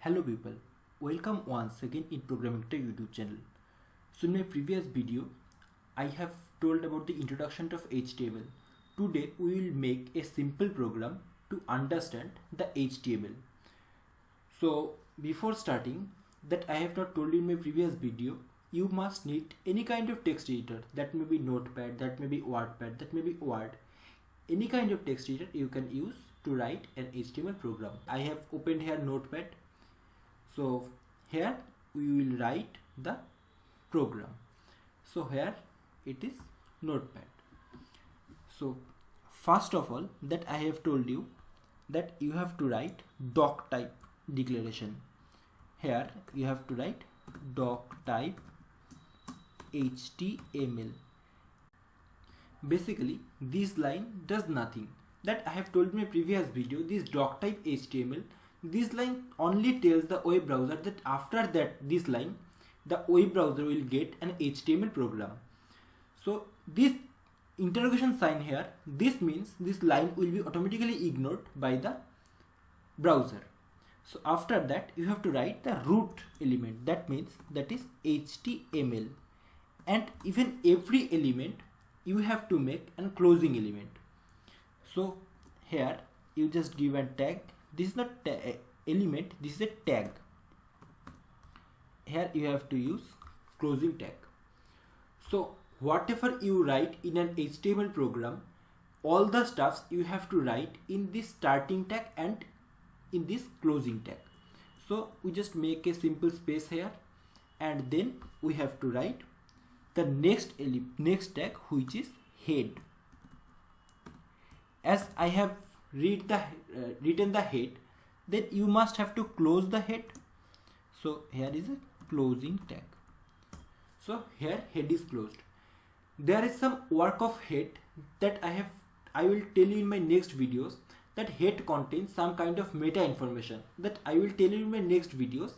Hello people, welcome once again in Programming Tech YouTube channel. So in my previous video, I have told about the introduction of HTML. Today we will make a simple program to understand the HTML. So before starting, that I have not told you in my previous video, you must need any kind of text editor. That may be Notepad, that may be WordPad, that may be Word. Any kind of text editor you can use to write an HTML program. I have opened here Notepad. So here we will write the program. So here it is Notepad. So first of all, that I have told you that you have to write doc type declaration. Here you have to write doc type HTML. Basically this line does nothing. That I have told in my previous video, this doc type HTML, this line only tells the web browser that after that this line the web browser will get an HTML program. So this interrogation sign here, this means this line will be automatically ignored by the browser. So after that you have to write the root element, that means that is HTML, and even every element you have to make a closing element. So here you just give a tag. This is not element, this is a tag. Here you have to use closing tag. So whatever you write in an HTML program, all the stuffs you have to write in this starting tag and in this closing tag. So we just make a simple space here, and then we have to write the next tag, which is head. As I have written the head, then you must have to close the head. So here is a closing tag. So here head is closed. There is some work of head that I will tell you in my next videos. That head contains some kind of meta information that I will tell you in my next videos.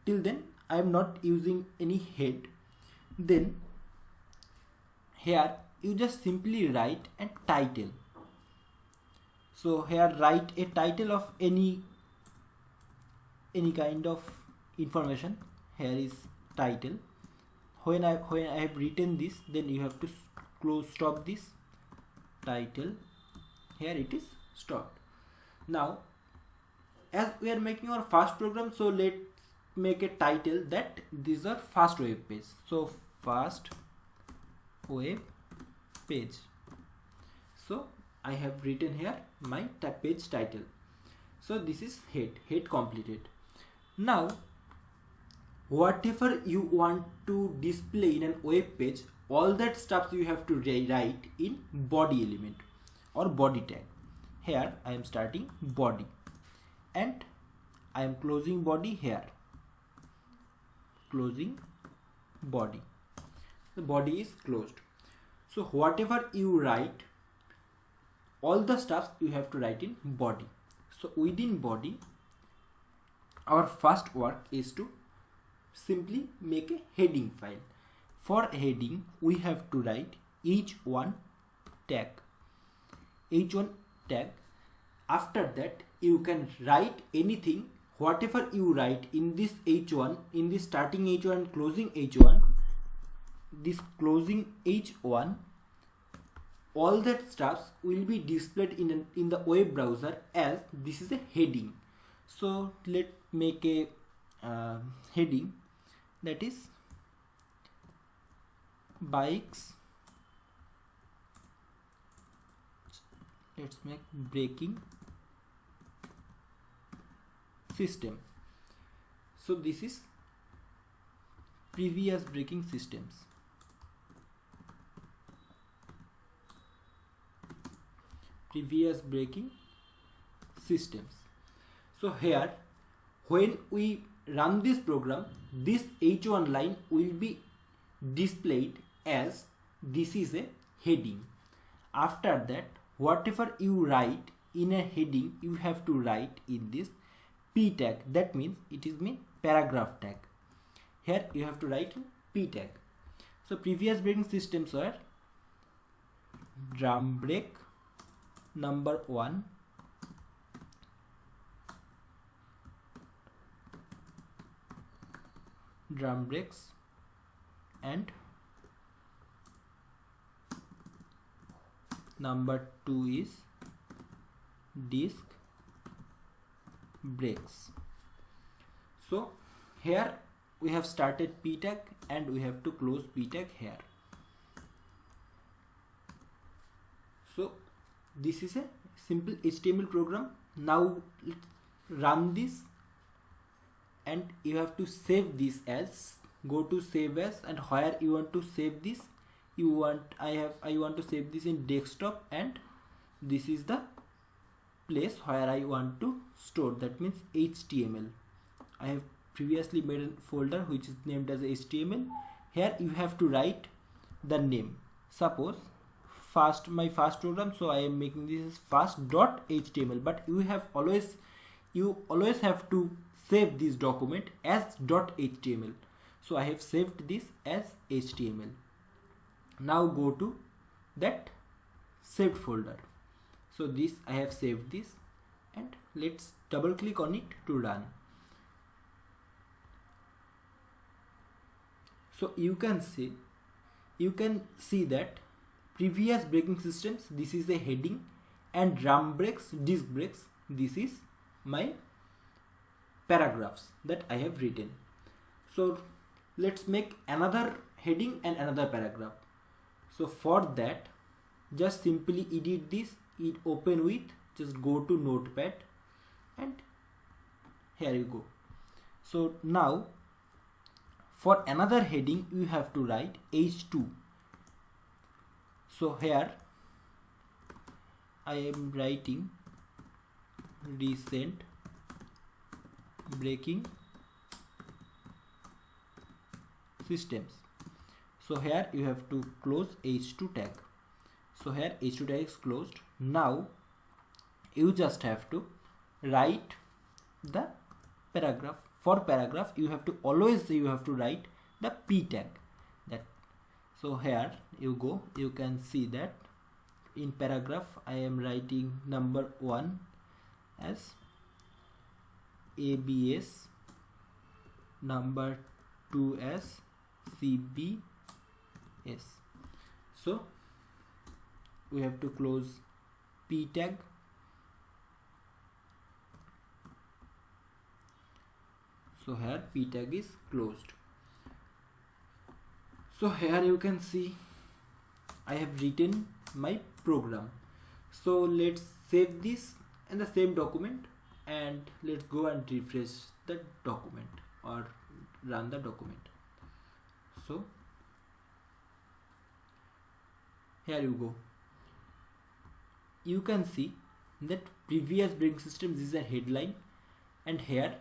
Till then I am not using any head. Then here you just simply write a title. So here write a title of any kind of information. Here is title. When I have written this, then you have to stop this title. Here it is stopped. Now as we are making our first program, so let's make a title that these are first web page. So first web page. So I have written here my page title. So this is head completed. Now whatever you want to display in a web page, all that stuff you have to write in body element or body tag. Here I am starting body and I am closing body here. Closing body. The body is closed. So whatever you write, all the stuff you have to write in body. So within body, our first work is to simply make a heading file. For heading we have to write h1 tag. h1 tag. After that you can write anything. Whatever you write in this h1, in this starting h1 and closing h1, this closing h1, all that stuff will be displayed in the web browser as this is a heading. So let's make a heading that is bikes. Let's make braking system. So this is previous braking systems. Previous braking systems. So here when we run this program, this h1 line will be displayed as this is a heading. After that whatever you write in a heading, you have to write in this p tag. That means it is paragraph tag. Here you have to write p tag. So previous braking systems were drum brake number 1, drum brakes, and number 2 is disc brakes. So here we have started p tag and we have to close p tag here. So this is a simple HTML program. Now let's run this, and you have to save this as, go to save as, and where you want to save this, I want to save this in desktop, and this is the place where I want to store, that means HTML. I have previously made a folder which is named as HTML. Here you have to write the name. Suppose my first program, so I am making this as fast.html, but you always have to save this document as .html. So I have saved this as HTML. Now go to that saved folder. So this I have saved this, and let's double click on it to run. So you can see that previous braking systems, this is the heading, and drum brakes, disc brakes, this is my paragraphs that I have written. So let's make another heading and another paragraph. So for that, just simply edit this, open with, just go to Notepad, and here you go. So now for another heading you have to write H2. So here I am writing recent braking systems. So here you have to close H2 tag. So here H2 tag is closed. Now you just have to write the paragraph. For paragraph you have to write the p tag. So here you go, you can see that in paragraph I am writing number 1 as ABS, number 2 as CBS. So we have to close p tag. So here p tag is closed. So here you can see I have written my program. So let's save this in the same document, and let's go and refresh the document or run the document. So here you go. You can see that previous braking systems is a headline, and here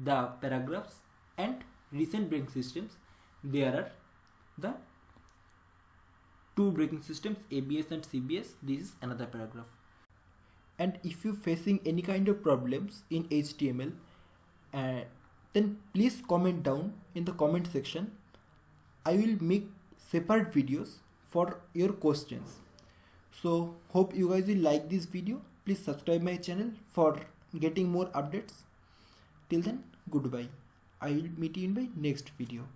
the paragraphs, and recent braking systems, there are the two braking systems, ABS and CBS. This is another paragraph. And if you facing any kind of problems in HTML, then please comment down in the comment section. I will make separate videos for your questions. So hope you guys will like this video. Please subscribe my channel for getting more updates. Till then, goodbye. I will meet you in my next video.